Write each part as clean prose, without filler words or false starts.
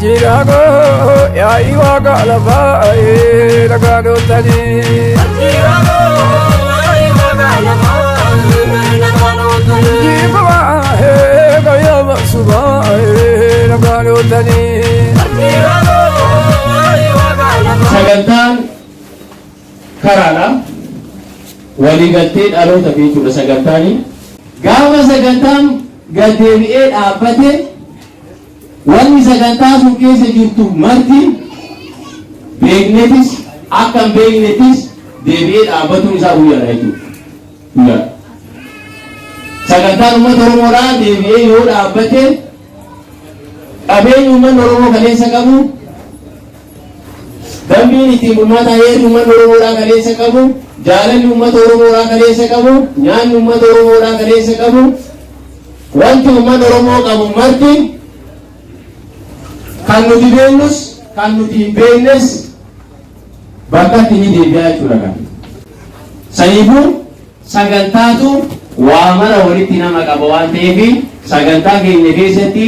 Jirago ya iwaga lafai nagano tani. Jirago ya iwaga lafai nagano tani. Jibwa he gaya masuba nagano tani. Jirago ya iwaga lafai. Sagantaan karana waliigaltee dhaloota jechuudha sagantaani. Gaafa sagantaan gaddeebi'ee dhaabbate wanni sagantaa sun keessa jirtu marti beeknetis akka hin beeknetis deebi'ee dhaabbatuun isaa guyyaadha jechuudha. Sagantaan uummata Oromoodhaa deebi'ee yoo dhaabbate qabeenyi uummanni Oromoo kaleessa qabu dambiin ittiin bulmaata heerri uummanni Oromoodhaa kaleessa qabu jaalalli uummata Oromoodhaa kaleessa qabu nyaanni uummata Oromoodhaa kaleessa qabu wanti uummanni Oromoo qabu marti kan nuti beeknus kan nuti hin beeknes bakka itti ni deebi'aa jechuudha. Saniifuu sagantaatu waa mara walitti nama qaba waan ta'eef sagantaa keenya keessatti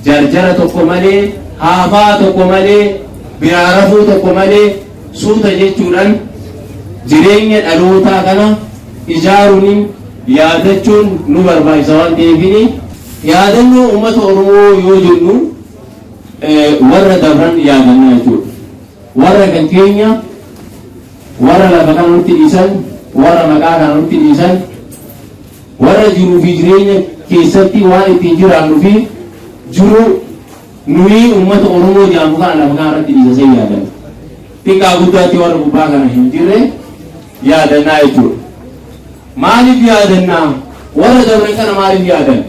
jarjara tokko malee haafaa tokko malee biraa rafuu tokko malee suuta jechuudhaan jireenya dhalootaa kana ijaaruun yaadachuun nu barbaachisa waan ta'eef yaadannoo uummata Oromoo yoo jennu warra dabran yaadannaa jechuudha. Warra kan keenya warra lafa kana nutti dhiisan warra maqaa kana nutti dhiisan warra jiruu fi jireenya keessatti waan ittiin jiraannu fi jiru nuyi uummata Oromoo jedhamu kana lafa kana irratti dhiisasee yaadanna. Xiqqaa guddaatti warra gubbaa kana hin jirre yaadannaa jechuudha. Maaliif yaadannaa? Warra dabran kana maaliif yaadanna?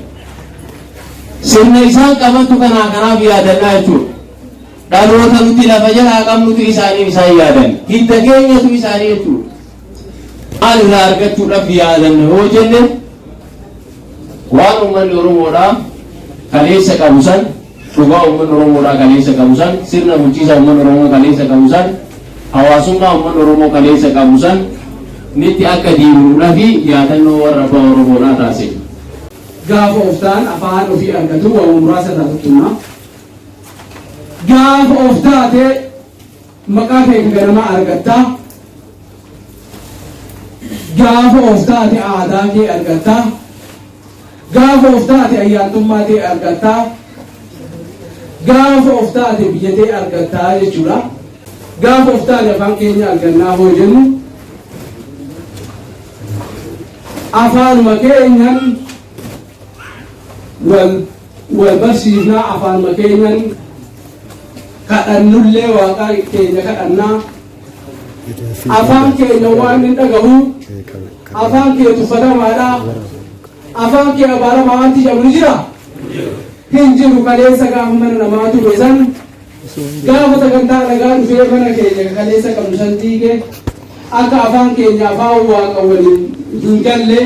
Sirna isaan qabantu kanaaf yaadannaa jechuudha. Dhaloota nuti lafa jalaa qabnutu isaaniif isaan yaadan. Hidda keenyatu isaanii jechuudha. Maal irraa argachuudhaaf yaadanna yoo jenne waan uummanni Oromoodhaa kaleessa qabu san dhugaa uummanni Oromoodhaa kaleessa qabu san sirna bulchiinsa uummanni Oromoo kaleessa qabu san hawaasummaa uummanni Oromoo kaleessa qabu san nitti akka diimuudhaa fi yaadannoo warra abbaa Oromoodhaa taasise. Gaafa oftaan afaan ofii argatu waa muraasa taatutuma. Gaafa of taate maqaa kee ganamaa argatta. Gaafa of taate aadaa kee argatta. Gaafa of taate ayyaantummaa kee argatta. Gaafa of taate biyya kee argatta jechuudha. Gaafa of taate afaan keenya argannaa hoo jennu afaanuma keenyan wal barsiifnaa afaanuma keenyan kadhannullee waaqaa keenya kadhannaa afaan keenya waan hin dhagahu afaan kee tuffatamaadha afaan kee abaaramaa wanti jedhamu ni jira hin jiru kaleessa gaafa mana namaa ture san gaafa sagantaa nagaa dhufee mana keenya kaleessa qabnu san diige akka afaan keenya afaan waaqa waliin hin galle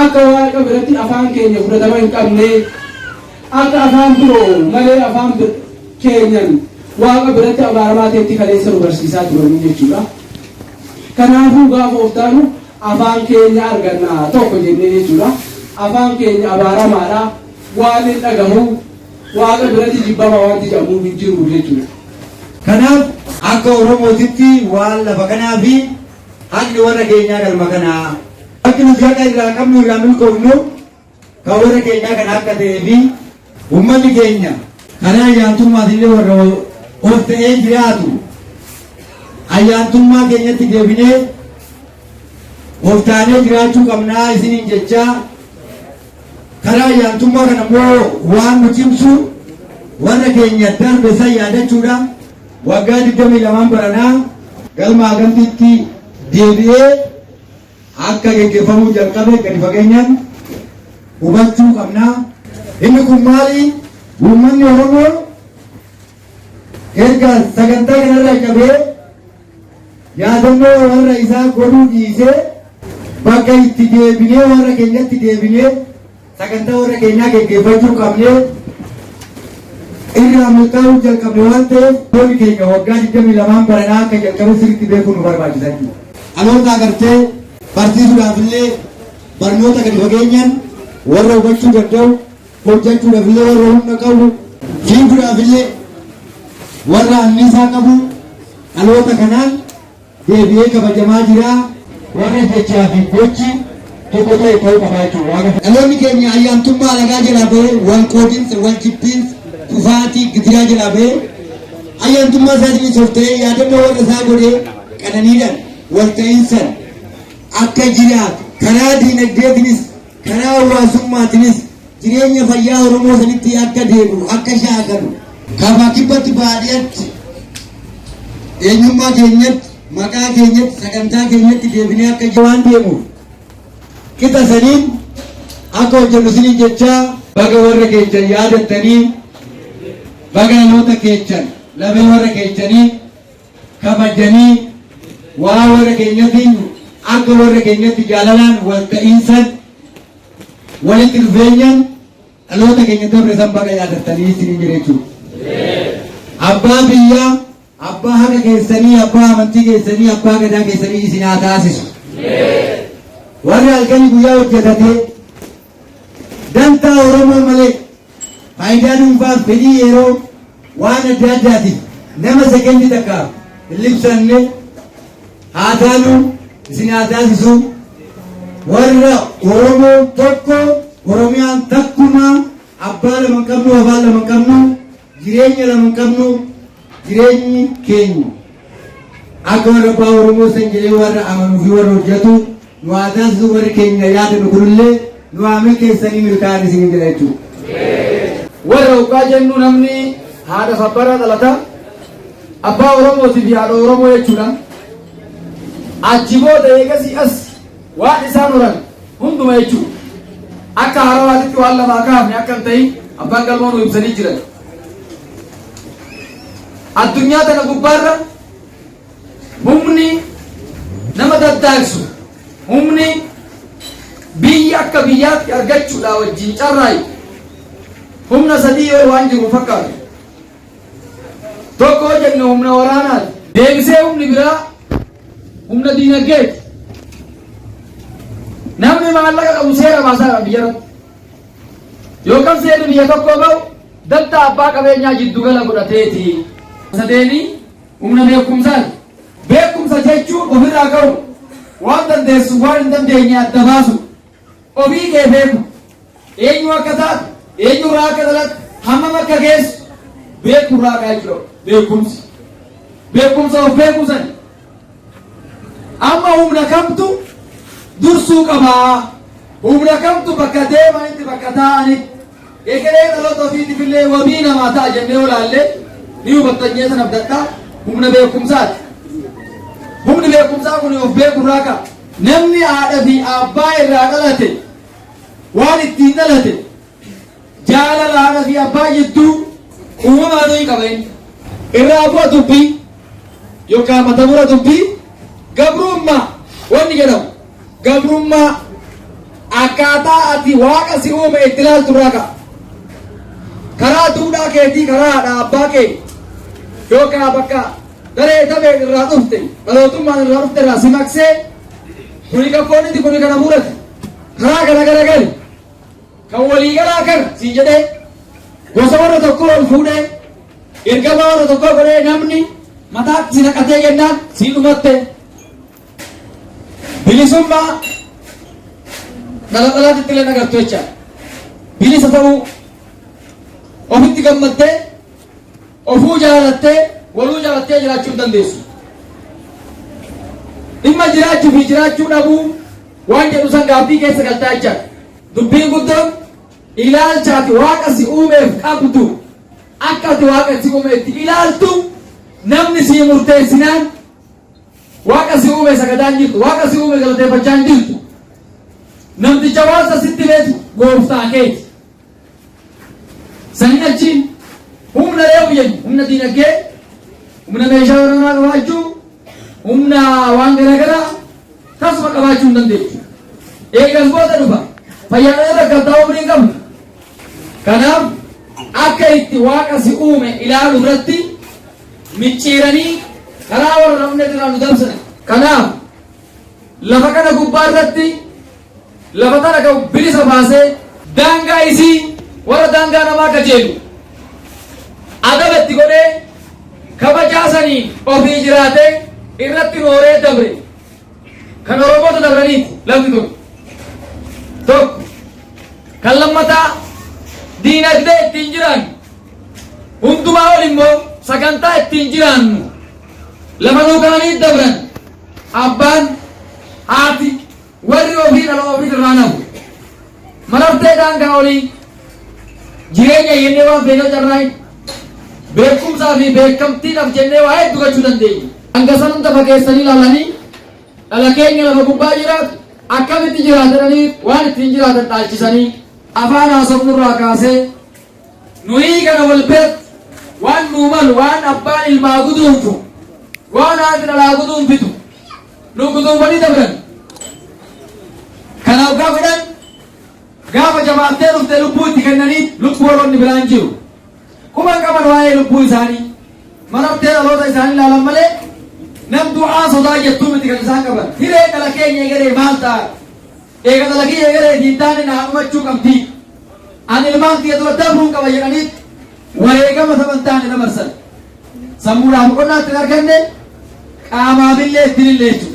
akka waaqa biratti afaan keenya fudhatama hin qabne akka afaan biroo malee afaan keenyan waaqa biratti abaaramaa ta'etti kaleessa nu barsiisaa turanii jechuudha. Kanaafuu gaafa of taanu afaan keenya argannaa tokko jennee jechuudha. Afaan keenya abaaramaadha waan hin dhagahu waaqa biratti jibbama wanti jedhamu hin jiru jechuudha. Kanaaf akka Oromootitti waan lafa kanaa fi haqni warra keenyaa galma kanaa bakki nuti haqa irraa qabnu irraa milkoofnu kan warra keenyaa kan akka ta'ee fi uummanni keenya karaa ayyaantummaatillee warra of ta'ee jiraatu ayyaantummaa keenyatti deebinee of taanee jiraachuu qabnaa isiniin jechaa karaa ayyaantummaa kana immoo waan nu cimsu warra keenya darbe san yaadachuudha. Waggaa 22 baranaa galma hagamtiitti deebi'ee akka gaggeeffamuu jalqabe gadi fageenyaan hubachuu qabnaa. Inni kun maali? Uummanni Oromoo erga sagantaa kanarraa qabee yaadannoo warra isaa godhuu dhiisee bakka itti deebinee warra keenyatti deebinee sagantaa warra keenyaa gaggeeffachuu qabnee irraa murtaa'uu jalqabne waan ta'eef booni keenya waggaa 22 baranaa akka jalqabe sirriitti beekuu nu barbaachisanii. Dhaloota agartee barsiisuudhaaf illee barnoota gadi fageenyaan warra hubachuu danda'u hojjechuudhaaf illee warra humna qabu fiiguudhaaf illee warra anniisaa qabu dhaloota kanaan deebi'ee kabajamaa jira. Warra jechaa fi gochi tokko ta'e ta'uu qaba jechuudha. Dhaloonni keenya ayyaantummaa alagaa jalaa ba'ee wal qoodinsa, wal jibbiinsa, kufaatii, gidiraa jalaa ba'ee ayyaantummaa isaatiinis of ta'ee yaadannoo warra isaa godhee qananiidhaan wal ta'iinsan akka jiraatu karaa diinagdeetinis karaa hawaasummaatinis jireenya fayyaa Oromoo sanitti akka deebi'u akka shaakalu kabaa kibbatti baadiyyaatti eenyummaa keenyatti maqaa keenyatti sagantaa keenyatti deebinee akka waan deemuuf qixa saniin akka hojjennu siniin jechaa baga warra keechan yaadattanii baga dhaloota keechan lamee warra keechanii kabajanii waa warra keenyatiin akka warra keenyatti jaalalaan wal ta'iinsan walitti dhufeenyaan dhaloota keenya dabre san baga yaadattanii siniin jira jechuudha. Abbaa biyyaa, abbaa haqa keessanii, abbaa amantii keessanii, abbaa gadaa keessanii isin haa taasisu. Warri halkanii guyyaa hojjetatee dantaa Oromoo malee faayidaa dhuunfaaf fedhii yeroo waan adda addaatiif nama sekendi takka libsanne haa taanu isin haa taasisu. Warra Oromoo tokko Oromiyaan takkuma abbaa lama qabnu afaan lama qabnu jireenya lama qabnu jireenyi keenya akka warra abbaa Oromoo san jedhee warra amanuu fi warra hojjetu nu haa taasisu. Warri keenya yaadanu kunillee nu haa milkeessanii milkaa'an isin jedha jechuudha. Warra uqqaa jennu namni haadha fabbara dhalata abbaa Oromootii fi haadha Oromoo jechuudha. Achi booda eegasii as waan isaan horan hunduma jechuudha. Akka harawaatitti waan lamaa kaafne akka hin ta'in abbaan galmoo nu ibsanii jiran. Addunyaa tana gubbaarra humni nama daddaaqsu humni biyya akka biyyaatti argachuudha wajjin carraayi humna sadii yoo waan jiru fakkaatu. Tokko jenne humna waraanaati. Deebisee humni biraa humna diinagdeeti. Namni maallaqa qabu seera baasaa biyyarratti. Yookaan seerri biyya tokko ba'u dantaa abbaa qabeenyaa jiddugala godhateeti. Sadeenii humna beekumsaati. Beekumsa jechuun ofirraa ka'u waan dandeessu waan hin dandeenye adda baasu ofii kee beeku eenyu akka taatu eenyurraa akka dhalatu hammam akka geessu beekurraa ka'aa jiru beekumsa of beekusan amma humna kamtu dursuu qabaa humna kamtu bakka deemanitti bakka taa'anitti egeree dhaloota ofiitiif illee wabii namaa ta'a jennee olaallee ni hubattanyee sana abdadhaa humna beekumsaati. Humni beekumsaa kun of beekurraa ka'a. Namni haadha fi abbaa irraa dhalate waan ittiin dhalate jaalala haadha fi abbaa jidduu uumamaa ta'uu qaba inni. Irraa bu'a dubbii yookaan mata mura dubbii gabrummaa wanni jedhamu gabrummaa akkaataa ati waaqa si uume itti ilaaltu irraa ka'a. Karaa duudhaa keetii karaa haadha abbaa kee yookaan bakka daree tabee irraa dhufte dhalootummaan irraa dhufte irraa si maksee kuni qabbooniti kuni kana murate karaa kana garagali kan waliigalaa kana si jedhee gosa warra tokko ol fuudhee ergama warra tokko godhee namni mataatti si naqatee jennaan si dhumatte bilisummaa dhalaatitti illee nagartu jecha bilisa ta'uu ofitti gammattee ofuu jaalattee waluu jaalattee jiraachuu hin dandeessu. Dhimma jiraachuu fi jiraachuu dhabuu waan jedhu san gaaffii keessa galtaa jechaadha. Dubbiin guddoon ilaalcha ati waaqa si uumeef qabdu akka ati waaqa si uume itti ilaaltu namni si murteessinaan waaqa si uume sagadaan jirtu waaqa si uume galateeffachaan jirtu namticha waasa sitti beeku gooftaa keeti. Sanin achiin humna reefu jennu humna diinagdee humna meeshaa waraanaa qabaachuu humna waan garaagaraa tasuma qabaachuu hin dandeessu. Eegas booda dhufa fayyaadhaa rakkattaa umrii hin qabnu. Kanaaf akka itti waaqa si uume ilaalu irratti micciiranii karaa warra namni irraa nu dabsan. Kanaaf lafa kana gubbaa irratti lafa tana qabu bilisa baasee daangaa isii warra daangaa namaa qajeelu adabatti godhee sanii ofii jiraate irratti hooree dabre kan Oromoota dabraniiti lafti kun tokko kan lammataa diinagdee ittiin jiraannu hundumaa ol immoo sagantaa ittiin jiraannu lafa nuu kananii dabran abbaan haati warri ofii dhala ofii irraa nafu marartee daangaa olii jireenya yennee waan beekna carraayin beekumsaa fi beekamtiidhaaf jennee waa hedduu gochuu dandeenya. Hanga san hunda fageessanii ilaalanii dhala keenya lafa gubbaa jiraatu akkamitti jiraatanii waan ittiin jiraatan dhaalchisanii afaan haasofnurraa kaasee nuyi kana wal beeku waan nuu malu waan abbaan ilmaa guduunfu waan haati dhalaa guduunfitu nu guduunfanii dabran. Kanaaf gaafa dhan gaafa jabaattee dhuftee lubbuu itti kennanii lubbuu warroonni biraan jiru. Kuman qaban waa'ee lubbuu isaanii marartee dhaloota isaanii ilaalan malee nam du'aa sodaa jettuu miti kan isaan qaban. Hiree dhala keenya egeree maal ta'a? Eega dhala keenya egeree diintaane naa dhumachuu qabdi. Ani ilmaan kiyya dura dabruun qaba jedhaniit wareegama sabantaane dabarsan. Sammuudhaaf qonnaatti hin arganne qaamaafillee ittiin illeechu.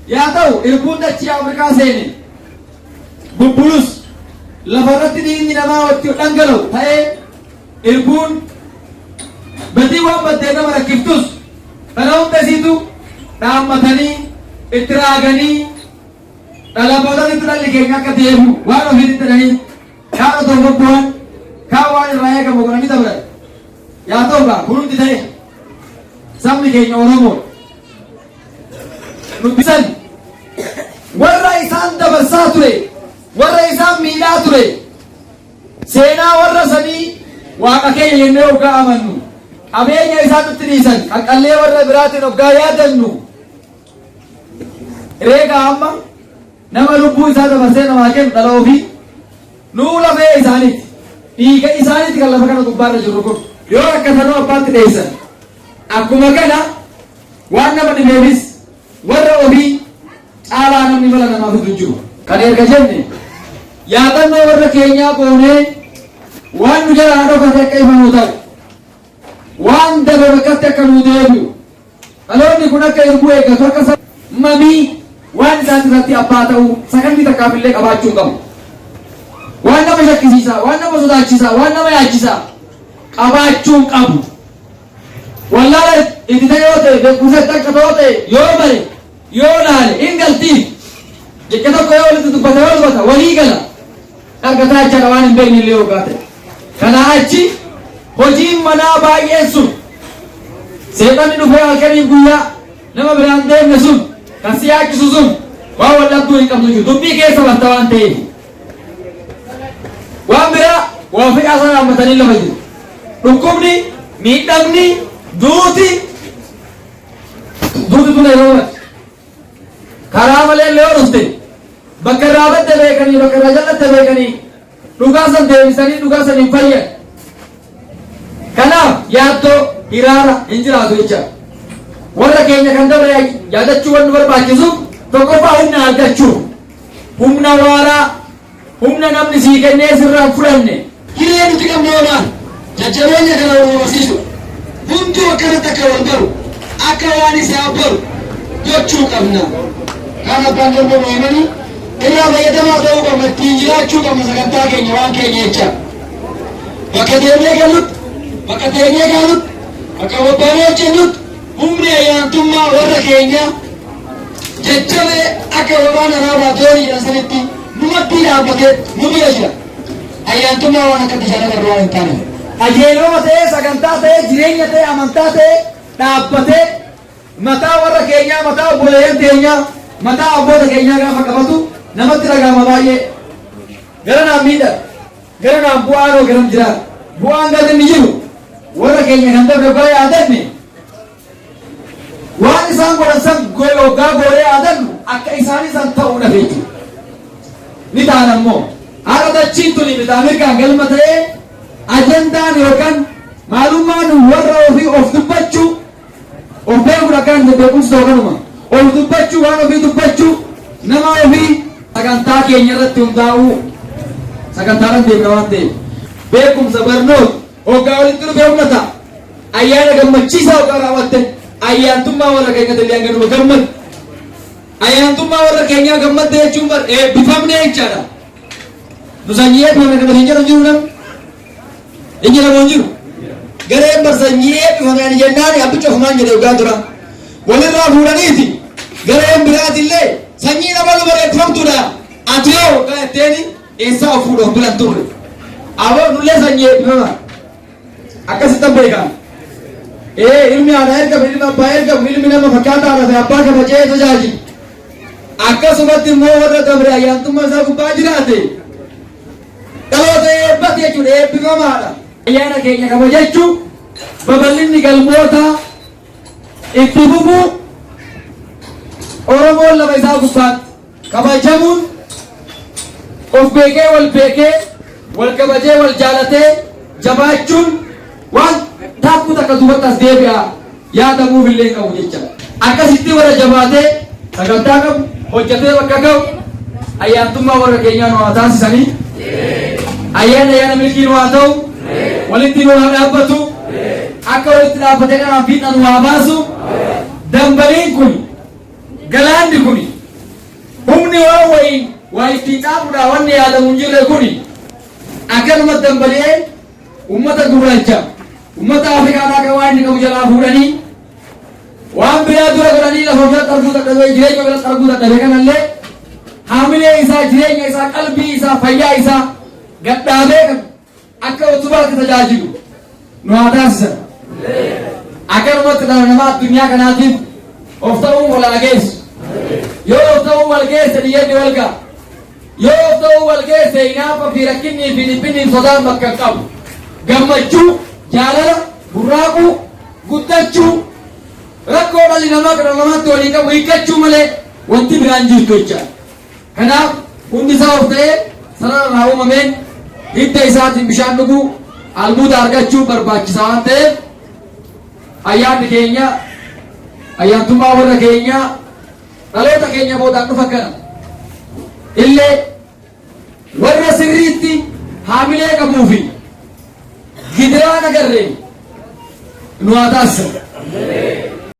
Yaa ta'u irbuun dachii Afrikaa seene bubbulus lafarratti dhiigni namaa watti dhangala'u ta'ee irbuun badii waan baddee nama rakkiftus kana hunda isiitu dhaammatanii itti raaganii dhalabootatti dhalli keenya akka deebi'u waan ofiitti jedhanii kaan otoo bobbu'an kaan waan irraa eegamu godhanii dabran. Yaa ta'u gaa kun hundi ta'e sabni keenya Oromoo nubbisan warra isaan dabarsaa ture warra isaan miidhaa ture seenaa warra sanii waaqa keenya jennee hoggaa amannu qabeenya isaan nutti dhiisan qaqqallee warra biraatiin hoggaa yaadannu reegaa amma nama lubbuu isaa dabarsee namaa kennu dhala ofii nuu lafee isaaniiti dhiiga isaaniiti kan lafa kana gubbaarra jiru kun yoo rakkatanuu abbaatti dhiyeessan akkuma kana waan nama dhibeefis warra ofii caalaa namni mala namaaf hin jiru. Kan erga jenne yaadannoo warra keenyaa goonee waan nu jalaa dhokate akka ifanuu ta'u waan dabe bakkatti akka nuu deebi'u dhaloonni kun akka irbuu eeggatu akka mamii waan isaan irratti abbaa ta'u sakandii takkaaf illee qabaachuu qabu. Waan nama shakkisiisaa, waan nama sodaachisaa, waan nama yaachisaa qabaachuu qabu. Wallaala itti ta'e yoo ta'e beekumsa akka ta'e yoo bare yoo laale hin galtiif jecha tokko yoo walitti dubbata yoo dubbata walii gala argataa jechaadha waan hin beekne illee hoggaa ta'e. Kanaa achi hojiin manaa baay'een sun seexanni dhufee halkaniin guyyaa nama biraan deemne sun kan si yaachisu sun waan wallabduu hin qabdu jiru dubbii keessa barta waan ta'eef waan biraa waa fiqaa sana hammatanii lafa jiru. Dhukkubni miidhamni duuti tun yeroo karaa malee illee yoo dhufte bakka irraa badde beekanii bakka irraa jallatte beekanii dhugaa san deebisanii dhugaa san hin fayyan. Kanaaf yaaddoo hiraara hin jiraatu jecha warra keenya kan dabre yaadachuu waan nu barbaachisu tokkoffaa humna argachuu humna waaraa humna namni sii kennee sirraan fudhanne hiree nuti qabne oolaan jajjabeenya kana barsiisu hunduu akkanatti akka wal baru akka waan isaa baru gochuu qabna. Kan abbaan darba mo'amanii irraa fayyadamaa ta'uu qabna ittiin jiraachuu qabna sagantaa keenya waan keenya jecha bakka deemnee galutti bakka teenyee gaalutti bakka bobbaanee hojjennutti humni ayyaantummaa warra keenya jajjabee akka wabaan araabaa toorii jedhan sanitti numatti dhaabbatee nu bira jira. Ayyaantummaa waan akka bishaan irra waan hin taane ajeeloma ta'ee sagantaa ta'ee jireenya ta'ee amantaa ta'ee dhaabbatee mataa warra keenyaa mataa obboleeyyan keenyaa mataa abboota keenyaa gaafa qabatu namatti dhagahama baay'ee gara naan miidha gara naan bu'aanoo garam jiraata bu'aan gadi ni jiru warra keenya kan dabre bara yaadanne waan isaan godhan san hoggaa gooree yaadannu akka isaanii san ta'uu dhabe jechuudha. Ni ta'an ammoo haala dachiin tuni bitaa mirgaan galma ta'ee ajandaan yookaan maalummaan warra ofii of dubbachuu of beekuudha kan beekumsa yookanuma of dubbachuu waan ofii dubbachuu nama ofii sagantaa keenya irratti hundaa'uu sagantaadhaan deemna waan ta'eef beekumsa barnoota hoggaa walitti dhufee humna ta'a ayyaana gammachiisaa ogaa raawwatte ayyaantummaa warra keenya illee hanganuma gammad ayyaantummaa warra keenyaa gammadde jechuun bar eebbifamne jechaadha. Nu sanyii eebbifame kana hin jiru nam inni namoon jiru gareen bar sanyii eebbifame jennaan abbicha ofumaan jedhe ogaa dura walirraa fuudhaniiti gareen biraatillee sanyii nama nu bareeffamtuudha ati yoo ogaa jetteeni eessaa of fuudhan bilan turre aboo nullee sanyii eebbifama akkasittan beekan ilmi haadha ergamu ilmi abbaa ergamu ilmi nama fakkaataa haadha abbaa kabajee tajaajilu akkasumatti immoo warra dabre ayyaantummaa isaa gubbaa jiraate dhaloota eebbate jechuudha eebbifamaadha. Ayyaana keenya kabajachuu babal'inni galmoota itti fufuu Oromoon lafa isaa gubbaatti kabajamuun of beekee wal kabajee wal jaalatee jabaachuun waan takku takka duubatti as deebi'a yaadamuuf illee qabu jecha akkasitti warra jabaatee sagantaa qabu hojjetee bakka ga'u ayyaantummaa warra keenyaa nu haa taasisanii ayyaana milkii nu haa ta'u walitti nu haa dhaabbatu akka walitti dhaabbatee kanaan fiixan nu haa baasu dambaliin kun galaanni kun humni waan wayiin waa ittiin dhaabuudhaa wanni yaadamu hin jirre kun akkanuma dambali'ee ummata gurraacha ummata Afrikaadhaa kan waan inni qabu jalaa fuudhanii waan biraa dura godhanii lafa biratti arguu dadhabee jireenya biratti arguu dadhabee kanallee haamilee isaa jireenya isaa qalbii isaa fayyaa isaa gadhaabee akka utubaatti tajaajilu nu haa taasisan. Akkanumatti dhala namaa addunyaa kanaatiif of ta'uun walaa geessu yoo of ta'uun wal geesse dhiyeenni wal ga'a yoo of ta'uun wal geesse hinaafa fi rakkinnii fi dhiphinni sodaan bakka qabu gammachuu jaalala burraaquu guddachuu rakkoo dhalli namaa kan namaatti waliin qabu hiikkachuu malee wanti biraan jirtu jechaadha. Kanaaf hundi isaa of ta'ee sarara irraa uumameen hidda isaatiin bishaan dhuguu albuuda argachuu barbaachisaa waan ta'eef ayyaanni keenya ayyaantummaa warra keenya dhaloota keenya boodaan dhufa kana illee warra sirriitti haamilee qabuu fi gidiraa nagarreen nu haa taasisan.